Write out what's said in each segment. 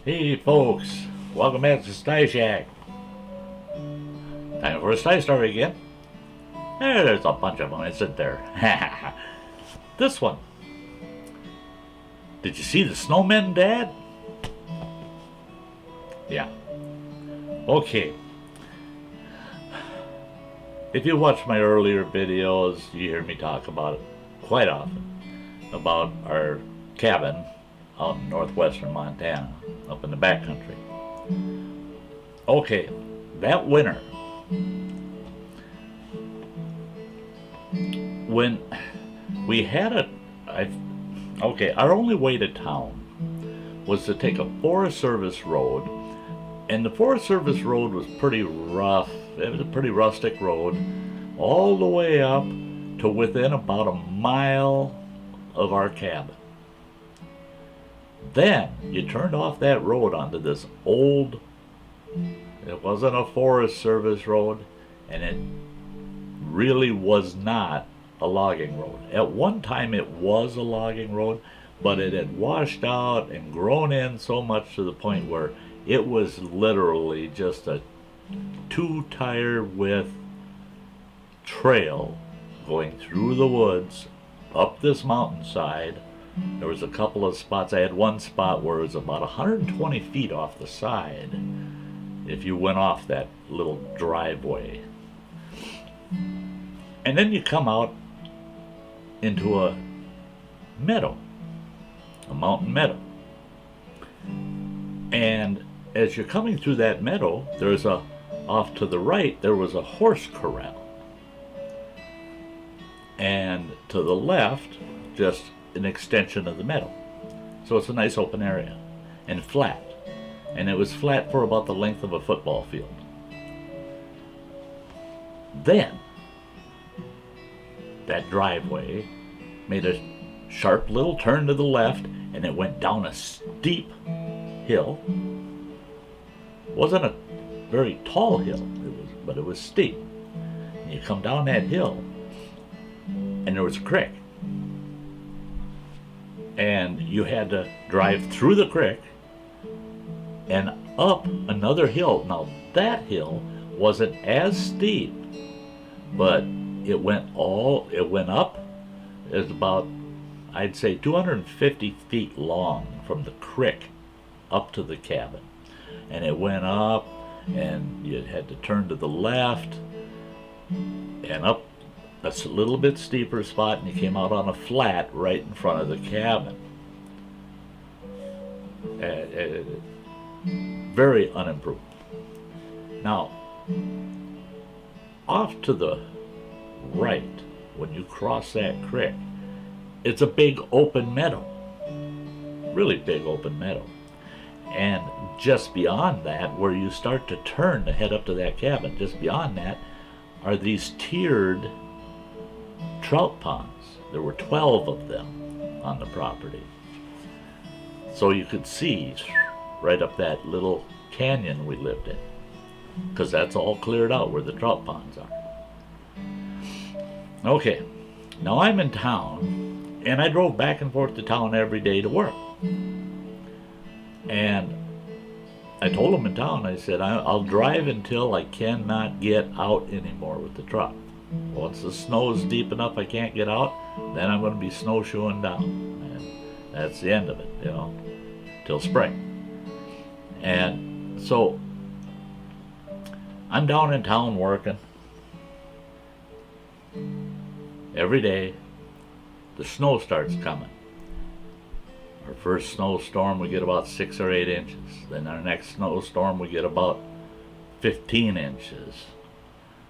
Hey folks, welcome back to Sty Shack. Time for a Sty story again. There's a bunch of them, isn't there? This one. Did you see the snowmen, Dad? Yeah. Okay. If you watch my earlier videos, you hear me talk about it quite often. About our cabin out in northwestern Montana, up in the backcountry. Okay, that winter, when we had our only way to town was to take a Forest Service road, and the Forest Service road was pretty rough. It was a pretty rustic road, all the way up to within about a mile of our cabin. Then you turned off that road onto this old, it wasn't a Forest Service road, and it really was not a logging road. At one time it was a logging road, but it had washed out and grown in so much to the point where it was literally just a 2-tire width trail going through the woods up this mountainside. There was a couple of spots. I had one spot where it was about 120 feet off the side if you went off that little driveway. And then you come out into a meadow, a mountain meadow. And as you're coming through that meadow, off to the right, there was a horse corral. And to the left, just an extension of the meadow. So it's a nice open area and flat. And it was flat for about the length of a football field. Then that driveway made a sharp little turn to the left, and it went down a steep hill. It wasn't a very tall hill, but it was steep. And you come down that hill, and there was a creek. And you had to drive through the creek and up another hill. Now that hill wasn't as steep, but it went up. It was about, I'd say, 250 feet long from the creek up to the cabin. And it went up, and you had to turn to the left and up a little bit steeper spot, and you came out on a flat right in front of the cabin. Very unimproved. Now, off to the right, when you cross that creek, it's a big open meadow. Really big open meadow. And just beyond that, where you start to turn to head up to that cabin, just beyond that are these tiered trout ponds. There were 12 of them on the property. So you could see right up that little canyon we lived in, because that's all cleared out where the trout ponds are. Okay, now I'm in town, and I drove back and forth to town every day to work. And I told them in town, I said, I'll drive until I cannot get out anymore with the truck. Once the snow's deep enough I can't get out, then I'm going to be snowshoeing down. And that's the end of it, till spring. And so I'm down in town working every day. The snow starts coming. Our first snowstorm, we get about 6 or 8 inches. Then our next snowstorm, we get about 15 inches.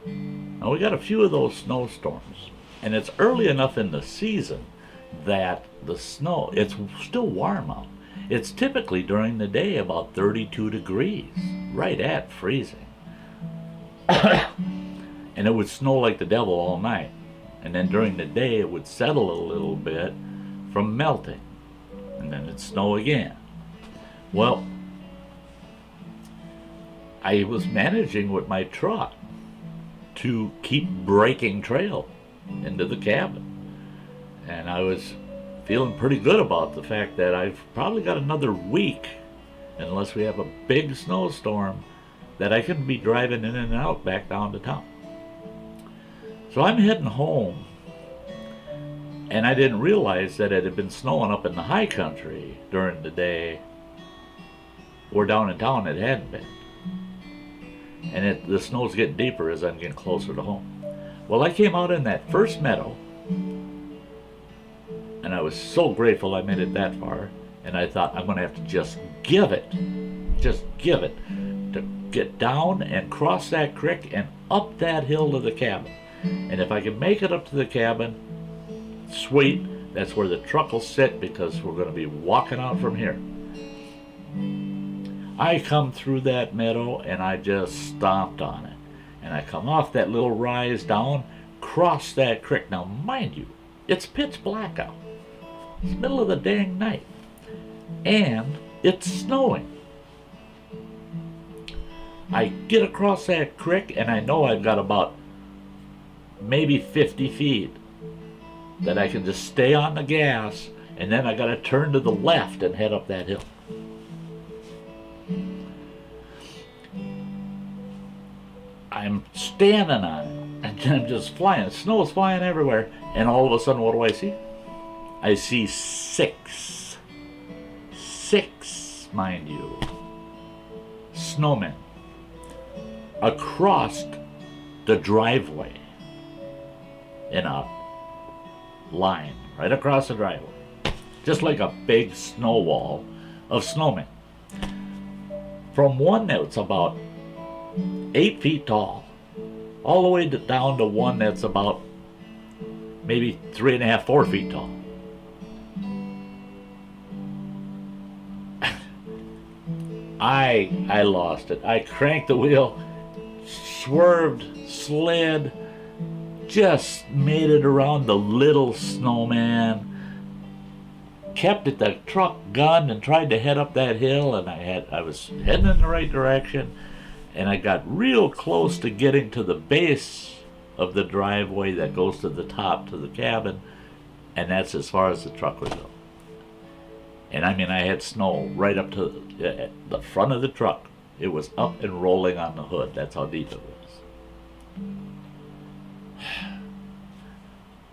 Now we got a few of those snowstorms, and it's early enough in the season that the snow, it's still warm out. It's typically during the day about 32 degrees, right at freezing. And it would snow like the devil all night. And then during the day it would settle a little bit from melting. And then it'd snow again. Well, I was managing with my truck to keep breaking trail into the cabin. And I was feeling pretty good about the fact that I've probably got another week unless we have a big snowstorm that I can be driving in and out back down to town. So I'm heading home, and I didn't realize that it had been snowing up in the high country during the day, where down in town it hadn't been. And the snow's getting deeper as I'm getting closer to home. Well, I came out in that first meadow, and I was so grateful I made it that far, and I thought I'm going to have to just give it to get down and cross that creek and up that hill to the cabin. And if I can make it up to the cabin, sweet, that's where the truck will sit, because we're going to be walking out from here. I come through that meadow and I just stomped on it. And I come off that little rise down, cross that creek. Now, mind you, it's pitch black out. It's the middle of the dang night. And it's snowing. I get across that creek and I know I've got about maybe 50 feet that I can just stay on the gas, and then I got to turn to the left and head up that hill. I'm standing on it, and I'm just flying. Snow's flying everywhere, and all of a sudden, what do I see? I see six, mind you, snowmen across the driveway in a line right across the driveway, just like a big snow wall of snowmen. From one that's about 8 feet tall, all the way down to one that's about maybe 3.5, 4 feet tall. I lost it. I cranked the wheel, swerved, slid, just made it around the little snowman, kept at the truck gun and tried to head up that hill, and I was heading in the right direction, and I got real close to getting to the base of the driveway that goes to the top to the cabin, and that's as far as the truck would go. And I mean, I had snow right up to the front of the truck. It was up and rolling on the hood. That's how deep it was.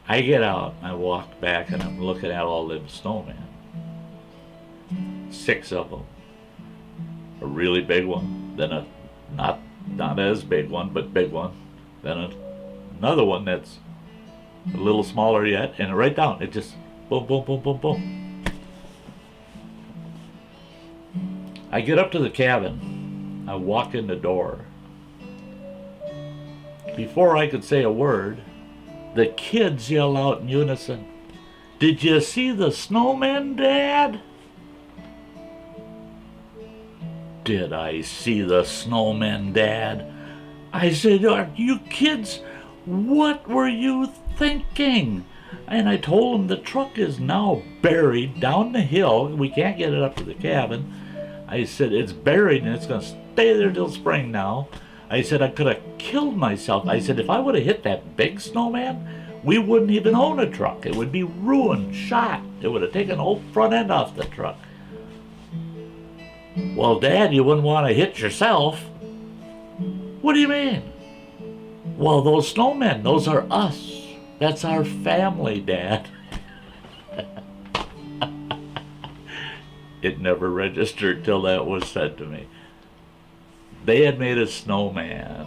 I get out, I walk back, and I'm looking at all them snowmen. 6 of them. A really big one, then a not as big one, but big one. Then another one that's a little smaller yet, and right down, it just boom, boom, boom, boom, boom. I get up to the cabin. I walk in the door. Before I could say a word, the kids yell out in unison, "Did you see the snowmen, Dad?" Did I see the snowmen, Dad? I said, "Are you kids, what were you thinking?" And I told them the truck is now buried down the hill. We can't get it up to the cabin. I said, it's buried and it's going to stay there till spring now. I said, I could have killed myself. I said, if I would have hit that big snowman, we wouldn't even own a truck. It would be ruined, shot. It would have taken the whole front end off the truck. Well, Dad, you wouldn't want to hit yourself. What do you mean? Well, those snowmen, those are us. That's our family, Dad. It never registered till that was said to me. They had made a snowman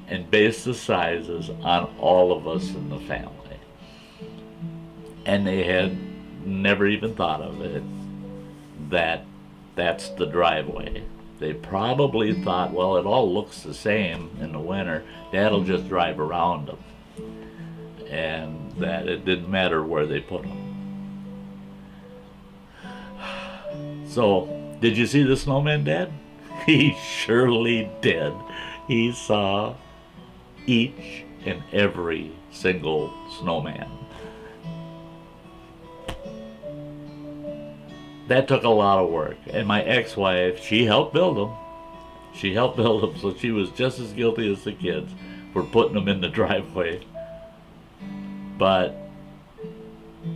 and based the sizes on all of us in the family. And they had never even thought of it, that's the driveway. They probably thought, well, it all looks the same in the winter. Dad'll just drive around them. And that it didn't matter where they put them. So, did you see the snowman, Dad? He surely did. He saw each and every single snowman. That took a lot of work. And my ex-wife, she helped build them. So she was just as guilty as the kids for putting them in the driveway. But,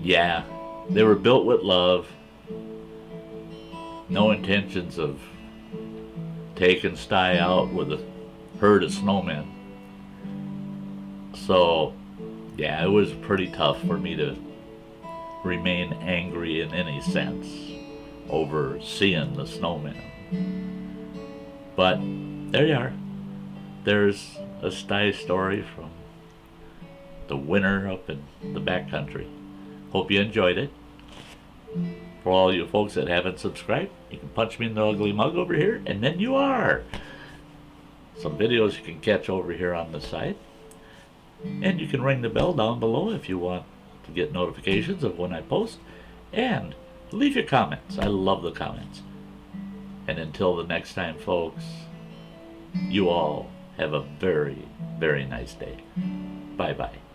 yeah, they were built with love. no intentions of taking Sty out with a herd of snowmen. So, yeah, it was pretty tough for me to remain angry in any sense over seeing the snowman. But there you are. There's a Sty story from the winter up in the backcountry. Hope you enjoyed it. For all you folks that haven't subscribed, you can punch me in the ugly mug over here, and then you are. Some videos you can catch over here on the side. And you can ring the bell down below if you want to get notifications of when I post. And leave your comments. I love the comments. And until the next time, folks, you all have a very, very nice day. Bye-bye.